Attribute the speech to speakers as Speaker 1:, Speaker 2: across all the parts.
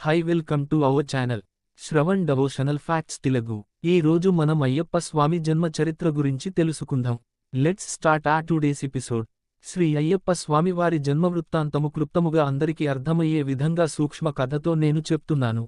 Speaker 1: High welcome to our channel Shravan devotional facts Telugu. ఈ రోజు మనం అయ్యప్ప స్వామి జన్మ చరిత్ర గురించి తెలుసుకుందాం. లెట్స్ స్టార్ట్ ఆ టుడేస్ ఎపిసోడ్. శ్రీ అయ్యప్ప స్వామి వారి జన్మ వృత్తాంతము క్లుప్తముగా అందరికీ అర్థమయ్యే విధంగా సూక్ష్మ కథతో నేను చెప్తున్నాను.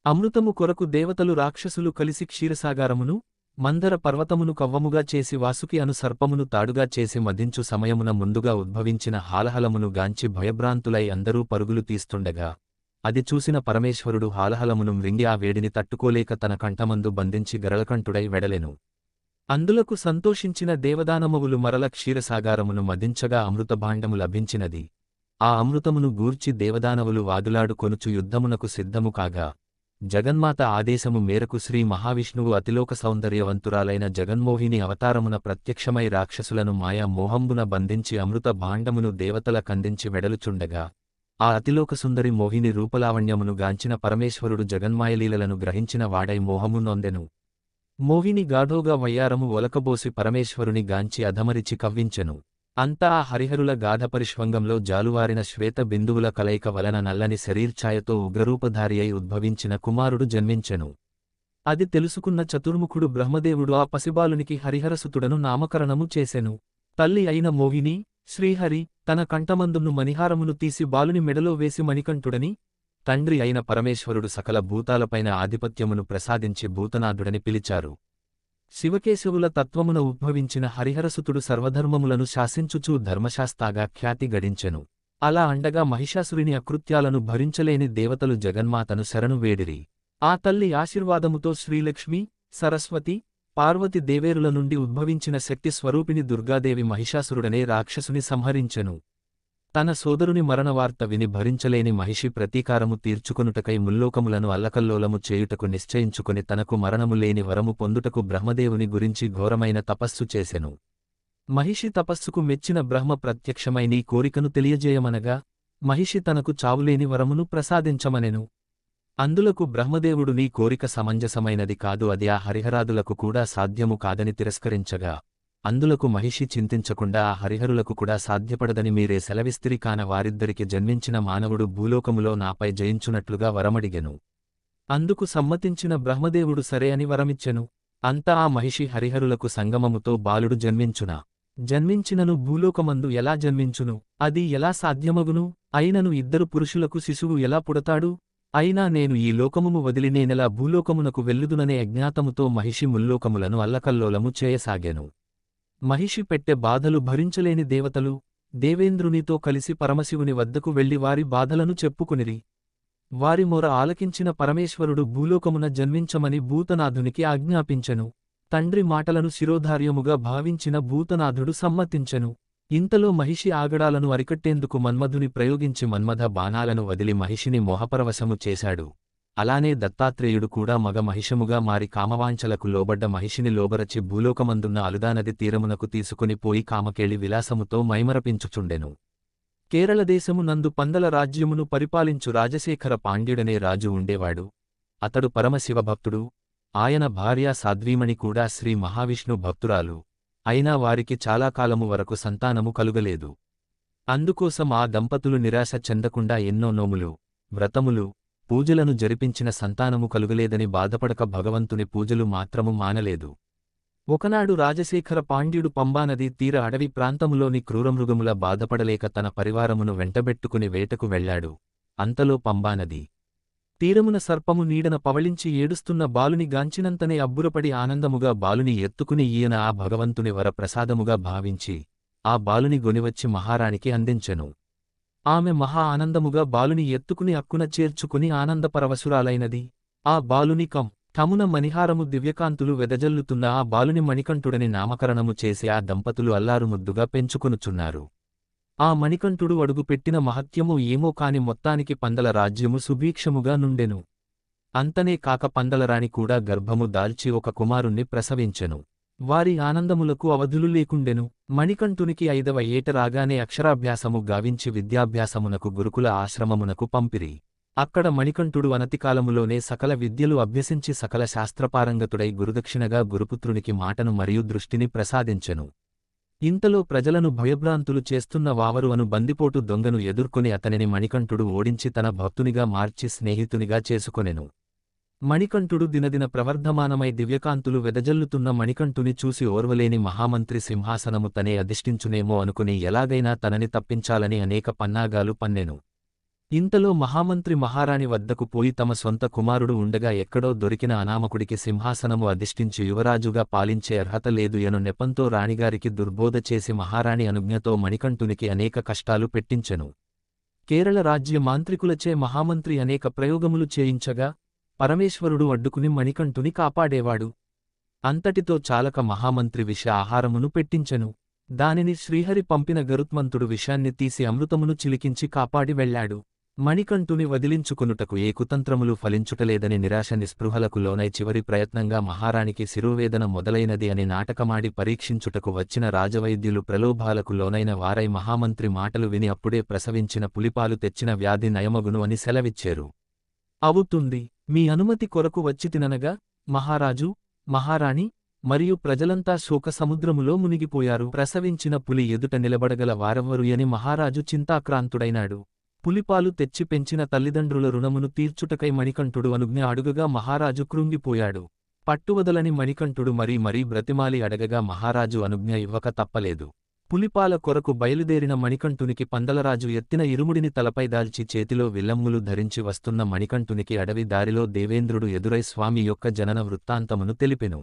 Speaker 1: అమృతము కొరకు దేవతలు రాక్షసులు కలిసి క్షీరసాగారమును, మందర పర్వతమును కవ్వముగా చేసి వాసుకి అను సర్పమును తాడుగా చేసి మదించు సమయమున ముందుగా ఉద్భవించిన హాలహలమును గాంచి భయభ్రాంతులై అందరూ పరుగులు తీస్తుండగా అది చూసిన పరమేశ్వరుడు హాలహలమును మృంగి ఆ వేడిని తట్టుకోలేక తన కంఠమందు బంధించి గరళకంఠుడై వెడలెను. అందులకు సంతోషించిన దేవదానమవులు మరల క్షీరసాగారమును మదించగా అమృతభాండము లభించినది. ఆ అమృతమును గూర్చి దేవదానవులు వాదులాడు కొనుచు యుద్ధమునకు సిద్ధము కాగా జగన్మాత ఆదేశము మేరకు శ్రీ మహావిష్ణువు అతిలోక సౌందర్యవంతురాలైన జగన్మోహిని అవతారమున ప్రత్యక్షమై రాక్షసులను మాయా మోహంబున బంధించి అమృత భాండమును దేవతల కందించి వెడలుచుండగా ఆ అతిలోక సుందరి మోహిని రూపలావణ్యమును గాంచిన పరమేశ్వరుడు జగన్మాయలీలలను గ్రహించిన వాడై మోహము నొందెను. మోహిని గాఢోగా వయ్యారము ఒలకబోసి పరమేశ్వరుని గాంచి అధమరిచి కవ్వించెను. అంతా ఆ హరిహరుల గాఢపరిష్వంగంలో జాలువారిన శ్వేత బిందువుల కలయిక వలన నల్లని శరీర్ఛాయతో ఉగ్రరూపధారి అయి ఉద్భవించిన కుమారుడు జన్మించెను. అది తెలుసుకున్న చతుర్ముఖుడు బ్రహ్మదేవుడు ఆ పసిబాలునికి హరిహరసుతుడను నామకరణము చేసెను. తల్లి అయిన మోహిని శ్రీహరి తన కంఠమందును మణిహారమును తీసి బాలుని మెడలో వేసి మణికంఠుడని, తండ్రి అయిన పరమేశ్వరుడు సకల భూతాలపైన ఆధిపత్యమును ప్రసాదించి భూతనాథుడని పిలిచారు. శివకేశవుల తత్వమున ఉద్భవించిన హరిహరసుతుడు సర్వధర్మములను శాసించుచూ ధర్మశాస్త్రాగా ఖ్యాతి గడించెను. అలా అండగా మహిషాసురుని అకృత్యాలను భరించలేని దేవతలు జగన్మాతను శరణు వేడిరి. ఆ తల్లి ఆశీర్వాదముతో శ్రీలక్ష్మి, సరస్వతి, పార్వతి దేవేరుల నుండి ఉద్భవించిన శక్తి స్వరూపిణి దుర్గాదేవి మహిషాసురుడనే రాక్షసుని సంహరించెను. తన సోదరుని మరణవార్త విని భరించలేని మహిషి ప్రతీకారము తీర్చుకొనుటకై ముల్లోకములను అల్లకల్లోలము చేయుటకు నిశ్చయించుకొని తనకు మరణము లేని వరము పొందుటకు బ్రహ్మదేవుని గురించి ఘోరమైన తపస్సు చేసెను. మహిషి తపస్సుకు మెచ్చిన బ్రహ్మ ప్రత్యక్షమై నీ కోరికను తెలియజేయమనగా మహిషి తనకు చావులేని వరమును ప్రసాదించమనెను. అందులకు బ్రహ్మదేవుడు నీ కోరిక సమంజసమైనది కాదు, అది ఆ హరిహరాదులకు కూడా సాధ్యము కాదని తిరస్కరించగా అందులకు మహిషి చింతించకుండా ఆ హరిహరులకు కూడా సాధ్యపడదని మీరే సెలవిస్తిరి కాన వారిద్దరికి జన్మించిన మానవుడు భూలోకములో నాపై జయించునట్లుగా వరమడిగెను. అందుకు సమ్మతించిన బ్రహ్మదేవుడు సరే అని వరమిచ్చెను. అంతా ఆ మహిషి హరిహరులకు సంగమముతో బాలుడు జన్మించినను భూలోకమందు ఎలా జన్మించును, అది ఎలా సాధ్యమగును, అయినను ఇద్దరు పురుషులకు శిశువు ఎలా పుడతాడు, అయినా నేను ఈ లోకముము వదిలి నేనెలా భూలోకమునకు వెళ్ళుదుననే అజ్ఞాతముతో మహిషి ముల్లోకములను అల్లకల్లోలము చేయసాగెను. మహిషి పెట్టె బాధలు భరించలేని దేవతలు దేవేంద్రునితో కలిసి పరమశివుని వద్దకు వెళ్లి వారి బాధలను చెప్పుకునిరి. వారి మొర ఆలకించిన పరమేశ్వరుడు భూలోకమున జన్మించమని భూతనాథునికి ఆజ్ఞాపించెను. తండ్రి మాటలను శిరోధార్యముగా భావించిన భూతనాథుడు సమ్మతించెను. ఇంతలో మహిషి ఆగడాలను అరికట్టేందుకు మన్మధుని ప్రయోగించి మన్మథ బాణాలను వదిలి మహిషిని మోహపరవశము చేశాడు. అలానే దత్తాత్రేయుడు కూడా మగ మహిషముగా మారి కామవాంఛలకు లోబడ్డ మహిషిని లోబరచి భూలోకమందున్న అలుదానది తీరమునకు తీసుకుని పోయి కామకేళి విలాసముతో మైమరపించుచుండెను. కేరళదేశము నందు పందల రాజ్యమును పరిపాలించు రాజశేఖర పాండ్యుడనే రాజు ఉండేవాడు. అతడు పరమశివభక్తుడు. ఆయన భార్య సాధ్వీమణి కూడా శ్రీ మహావిష్ణు భక్తురాలు. అయినా వారికి చాలా కాలము వరకు సంతానము కలుగలేదు. అందుకోసం ఆ దంపతులు నిరాశ చెందకుండా ఎన్నో నోములు, వ్రతములు, పూజలను జరిపించిన సంతానము కలుగలేదని బాధపడక భగవంతుని పూజలు మాత్రము మానలేదు. ఒకనాడు రాజశేఖర పాండ్యుడు పంబానది తీర అడవి ప్రాంతములోని క్రూరమృగముల బాధపడలేక తన పరివారమును వెంటబెట్టుకుని వేటకు వెళ్లాడు. అంతలో పంబానది తీరమున సర్పము నీడన పవళించి ఏడుస్తున్న బాలుని గాంచినంతనే అబ్బురపడి ఆనందముగా బాలుని ఎత్తుకుని ఈయన ఆ భగవంతుని వరప్రసాదముగా భావించి ఆ బాలుని గొనివచ్చి మహారాణికి అందించెను. ఆమె మహా ఆనందముగా బాలుని ఎత్తుకుని అక్కున చేర్చుకుని ఆనందపరవశురాలైనది. ఆ బాలుని కమున మణిహారము దివ్యకాంతులు వెదజల్లుతున్న ఆ బాలుని మణికంఠుడని నామకరణము చేసి ఆ దంపతులు అల్లారుముద్దుగా పెంచుకొనుచున్నారు. ఆ మణికంఠుడు అడుగుపెట్టిన మహత్యము ఏమో కాని మొత్తానికి పందల రాజ్యము సుభీక్షముగా నుండెను. అంతనే కాక పందలరాణి కూడా గర్భము దాల్చి ఒక కుమారుణ్ణి ప్రసవించెను. వారి ఆనందములకు అవధులు లేకుండెను. మణికంఠునికి 5వ ఏట రాగానే అక్షరాభ్యాసము గావించి విద్యాభ్యాసమునకు గురుకుల ఆశ్రమమునకు పంపిరి. అక్కడ మణికంఠుడు అనతికాలములోనే సకల విద్యలు అభ్యసించి సకల శాస్త్రపారంగతుడై గురుదక్షిణగా గురుపుత్రునికి మాటను మరియు దృష్టిని ప్రసాదించెను. ఇంతలో ప్రజలను భయభ్రాంతులు చేస్తున్న వావరు అను బందిపోటు దొంగను ఎదుర్కొని అతనిని మణికంఠుడు ఓడించి తన భక్తునిగా మార్చి స్నేహితునిగా చేసుకొనెను. మణికంఠుడు దినదిన ప్రవర్ధమానమై దివ్యకాంతులు వెదజల్లుతున్న మణికంఠుని చూసి ఓర్వలేని మహామంత్రి సింహాసనము తనే అధిష్ఠించునేమో అనుకుని ఎలాగైనా తనని తప్పించాలని అనేక పన్నాగాలు పన్నెను. ఇంతలో మహామంత్రి మహారాణి వద్దకు పోయి తమ సొంత కుమారుడు ఉండగా ఎక్కడో దొరికిన అనామకుడికి సింహాసనము అధిష్ఠించి యువరాజుగా పాలించే అర్హత లేదు యను నెపంతో రాణిగారికి దుర్బోధ చేసి మహారాణి అనుజ్ఞతో మణికంఠునికి అనేక కష్టాలు పెట్టించెను. కేరళ రాజ్య మాంత్రికులచే మహామంత్రి అనేక ప్రయోగములు చేయించగా పరమేశ్వరుడు అడ్డుకుని మణికంఠుని కాపాడేవాడు. అంతటితో చాలక మహామంత్రి విష ఆహారమును పెట్టించెను. దానిని శ్రీహరి పంపిన గరుత్మంతుడు విషాన్ని తీసి అమృతమును చిలికించి కాపాడి వెళ్లాడు. మణికంఠుని వదిలించుకొనుటకు ఏ కుతంత్రములు ఫలించుటలేదని నిరాశ నిస్పృహలకు లోనై చివరి ప్రయత్నంగా మహారాణికి శిరోవేదన మొదలైనది అని నాటకమాడి పరీక్షించుటకు వచ్చిన రాజవైద్యులు ప్రలోభాలకు లోనైన వారై మహామంత్రి మాటలు విని అప్పుడే ప్రసవించిన పులిపాలు తెచ్చిన వ్యాధి నయమగును అని సెలవిచ్చారు. అవుతుంది, మీ అనుమతి కొరకు వచ్చి తిననగా మహారాజు, మహారాణి మరియు ప్రజలంతా శోకసముద్రములో మునిగిపోయారు. ప్రసవించిన పులి ఎదుట నిలబడగల వారెవ్వరు అని మహారాజు చింతాక్రాంతుడైనాడు. పులిపాలు తెచ్చి పెంచిన తల్లిదండ్రుల రుణమును తీర్చుటకై మణికంఠుడు అనుజ్ఞ అడుగగా మహారాజు కృంగిపోయాడు. పట్టువదలని మణికంఠుడు మరీ బ్రతిమాలి అడగగా మహారాజు అనుజ్ఞ ఇవ్వక తప్పలేదు. పులిపాల కొరకు బయలుదేరిన మణికంఠునికి పందలరాజు ఎత్తిన ఇరుముడిని తలపై దాల్చి చేతిలో విల్లమ్ములు ధరించి వస్తున్న మణికంఠునికి అడవి దారిలో దేవేంద్రుడు ఎదురై స్వామి యొక్క జనన వృత్తాంతమును తెలిపెను.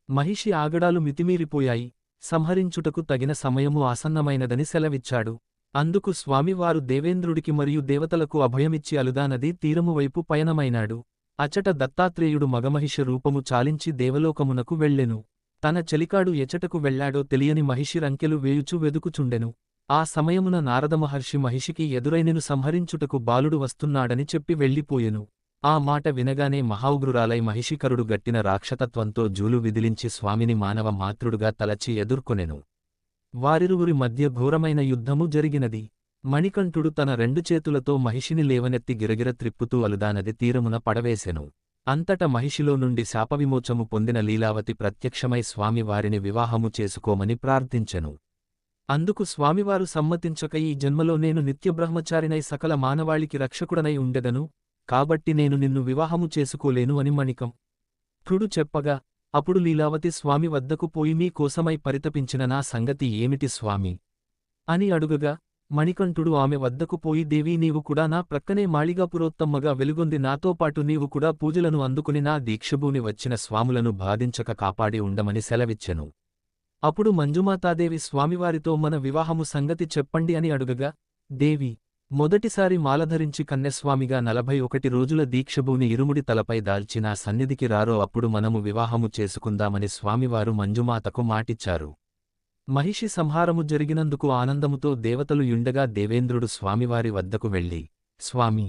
Speaker 1: మహిషి ఆగడాలు మితిమీరిపోయాయి. సంహరించుటకు తగిన సమయము ఆసన్నమైనదని సెలవిచ్చాడు. అందుకు స్వామివారు దేవేంద్రుడికి మరియు దేవతలకు అభయమిచ్చి అలుదా నదీ తీరము వైపు పయనమైనాడు. అచట దత్తాత్రేయుడు మగమహిష రూపము చాలించి దేవలోకమునకు వెళ్ళెను. తన చెలికాడు ఎచటకు వెళ్లాడో తెలియని మహిషి రంకెలు వేయుచు వెదుకుచుండెను. ఆ సమయమున నారదమహర్షి మహిషికి ఎదురైనను సంహరించుటకు బాలుడు వస్తున్నాడని చెప్పి వెళ్ళిపోయెను. ఆ మాట వినగానే మహాఉగ్రురాలై మహిషికరుడు గట్టిన రాక్షతత్వంతో జూలు విదిలించి స్వామిని మానవ మాతృడుగా తలచి ఎదుర్కొనెను. వారిరువురి మధ్య ఘోరమైన యుద్ధము జరిగినది. మణికంఠుడు తన రెండు చేతులతో మహిషిని లేవనెత్తి గిరగిర త్రిప్పుతూ అలుదానది తీరమున పడవేసెను. అంతట మహిషిలో నుండి శాపవిమోచము పొందిన లీలావతి ప్రత్యక్షమై స్వామి వారిని వివాహము చేసుకోమని ప్రార్థించెను. అందుకు స్వామివారు సమ్మతించక ఈ జన్మలో నేను నిత్యబ్రహ్మచారినై సకల మానవాళికి రక్షకుడనై ఉండెదను, కాబట్టి నేను నిన్ను వివాహము చేసుకోలేను అని మణికంఠుడు చెప్పగా అప్పుడు లీలావతి స్వామి వద్దకు పోయి మీ కోసమై పరితపించిన నా సంగతి ఏమిటి స్వామి అని అడుగగా మణికంఠుడు ఆమె వద్దకు పోయి దేవీ నీవు కూడా నా ప్రక్కనే మాళిగా పురోత్తమ్మగా వెలుగొంది నాతోపాటు నీవు కూడా పూజలను అందుకుని నా దీక్షభూని వచ్చిన స్వాములను బాధించక కాపాడి ఉండమని సెలవిచ్చెను. అప్పుడు మంజుమాతాదేవి స్వామివారితో మన వివాహము సంగతి చెప్పండి అని అడుగగా దేవి మొదటిసారి మాలధరించి కన్యస్వామిగా 41 రోజుల దీక్షభూని ఇరుముడి తలపై దాల్చి నా సన్నిధికి రారో అప్పుడు మనము వివాహము చేసుకుందామని స్వామివారు మంజుమాతకు మాటిచ్చారు. మహిషి సంహారము జరిగినందుకు ఆనందముతో దేవతలు యుండగా దేవేంద్రుడు స్వామివారి వద్దకు వెళ్ళి స్వామి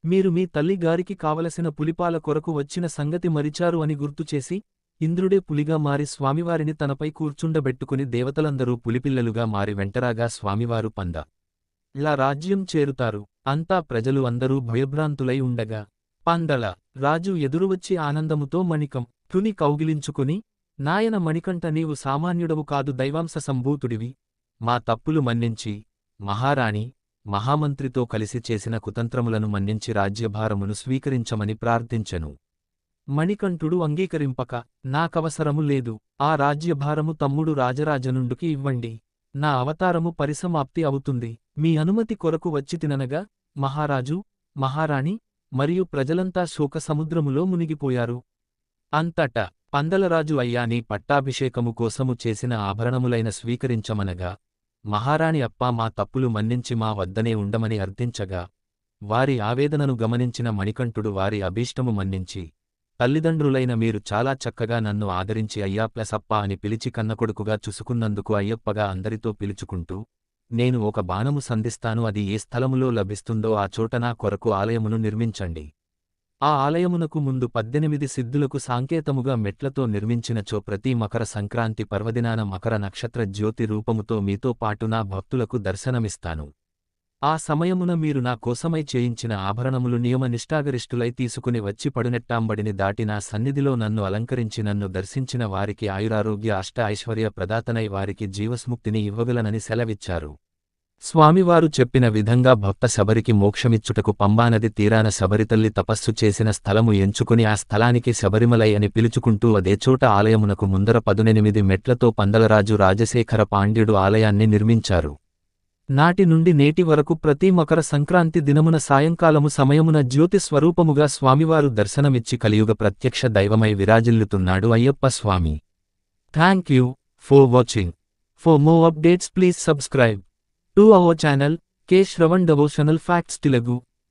Speaker 1: మీరు మీ తల్లి గారికి కావలసిన పులిపాల కొరకు వచ్చిన సంగతి మరిచారు అని గుర్తుచేసి ఇంద్రుడే పులిగా మారి స్వామివారిని తనపై కూర్చుండబెట్టుకుని దేవతలందరూ పులిపిల్లలుగా మారి వెంటరాగా స్వామివారు పందల రాజ్యం చేరుతారు. అంతా ప్రజలు అందరూ భయభ్రాంతులై ఉండగా పందల రాజు ఎదురువచ్చి ఆనందముతో మణికంఠుని కౌగిలించుకుని నాయన మణికంఠ నీవు సామాన్యుడవు కాదు, దైవాంశ సంభూతుడివి. మా తప్పులు మన్నించి మహారాణి మహామంత్రితో కలిసి చేసిన కుతంత్రములను మన్నించి రాజ్యభారమును స్వీకరించమని ప్రార్థించెను. మణికంఠుడు అంగీకరింపక నాకవసరము లేదు, ఆ రాజ్యభారము తమ్ముడు రాజరాజనుండుకి ఇవ్వండి, నా అవతారము పరిసమాప్తి అవుతుంది, మీ అనుమతి కొరకు వచ్చి తిననగా మహారాజు మహారాణి మరియు ప్రజలంతా శోకసముద్రములో మునిగిపోయారు. అంతటా పందలరాజు అయ్యా నీ పట్టాభిషేకము కోసము చేసిన ఆభరణములైన స్వీకరించమనగా మహారాణి అప్పా మా తప్పులు మన్నించి మా వద్దనే ఉండమని అర్థించగా వారి ఆవేదనను గమనించిన మణికంఠుడు వారి అభీష్టము మన్నించి తల్లిదండ్రులైన మీరు చాలా చక్కగా నన్ను ఆదరించి అయ్యా ప్లసప్పా అని పిలిచి కన్నకొడుకుగా చూసుకున్నందుకు అయ్యప్పగా అందరితో పిలుచుకుంటూ నేను ఒక బాణము సంధిస్తాను, అది ఏ స్థలములో లభిస్తుందో ఆ చోట నా కొరకు ఆలయమును నిర్మించండి. ఆ ఆలయమునకు ముందు 18 సిద్ధులకు సాంకేతముగా మెట్లతో నిర్మించినచో ప్రతి మకర సంక్రాంతి పర్వదినాన మకర నక్షత్ర జ్యోతి రూపముతో మీతో పాటు నా భక్తులకు దర్శనమిస్తాను. ఆ సమయమున మీరు నా కోసమై చేయించిన ఆభరణములు నియమనిష్టాగరిష్ఠులై తీసుకుని వచ్చి పడునెట్టాంబడిని దాటి నా సన్నిధిలో నన్ను అలంకరించి నన్ను దర్శించిన వారికి ఆయురారోగ్య అష్ట ఐశ్వర్య ప్రదాతనై వారికి జీవస్ముక్తిని ఇవ్వగలనని సెలవిచ్చారు. స్వామివారు చెప్పిన విధంగా భక్త శబరికి మోక్షమిచ్చుటకు పంబానది తీరాన శబరితల్లి తపస్సు చేసిన స్థలము ఎంచుకుని ఆ స్థలానికి శబరిమలై అని పిలుచుకుంటూ అదేచోట ఆలయమునకు ముందర 18 మెట్లతో పందలరాజు రాజశేఖర పాండ్యుడు ఆలయాన్ని నిర్మించారు. నాటి నుండి నేటి వరకు ప్రతి మకర సంక్రాంతి దినమున సాయంకాలము సమయమున జ్యోతి స్వరూపముగా స్వామివారు దర్శనమిచ్చి కలియుగ ప్రత్యక్ష దైవమై విరాజిల్లుతున్నాడు Ayyappa Swamy. Thank you for watching. For more updates please subscribe to our channel, K Shravan Devotional Facts Telugu.